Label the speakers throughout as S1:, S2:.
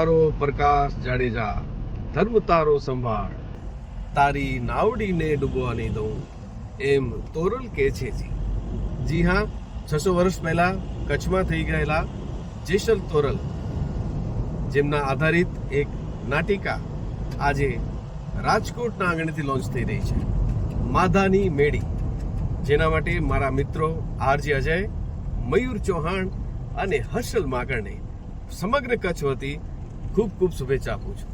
S1: તારો પ્રકાશ જાડેજા, ધર્મ તારો સંભાળ, તારી નાવડીને ડૂબવા નહીં દઉં, એમ તોરલ કહે છે. જી હા, 600 વર્ષ પહેલા કચ્છમાં થઈ ગયેલા જેસલ તોરલ, જેમના આધારિત એક નાટિકા આજે રાજકોટના આંગણેથી લોન્ચ થઈ રહી છે, માધાની મેળી. જેના માટે મારા મિત્રો આરજે અજય, મયુર ચૌહાણ અને હર્ષલ માગણને સમગ્ર કચ્છ વતી ખૂબ ખૂબ શુભેચ્છા આપું છું.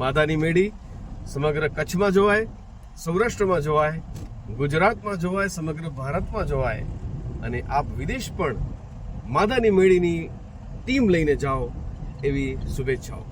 S1: માધાની મેળી સમગ્ર કચ્છમાં જોવાય, સૌરાષ્ટ્રમાં જોવાય, ગુજરાતમાં જોવાય, સમગ્ર ભારતમાં જોવાય, અને આપ વિદેશ પણ માધાની મેળીની ટીમ લઈને જાઓ એવી શુભેચ્છાઓ.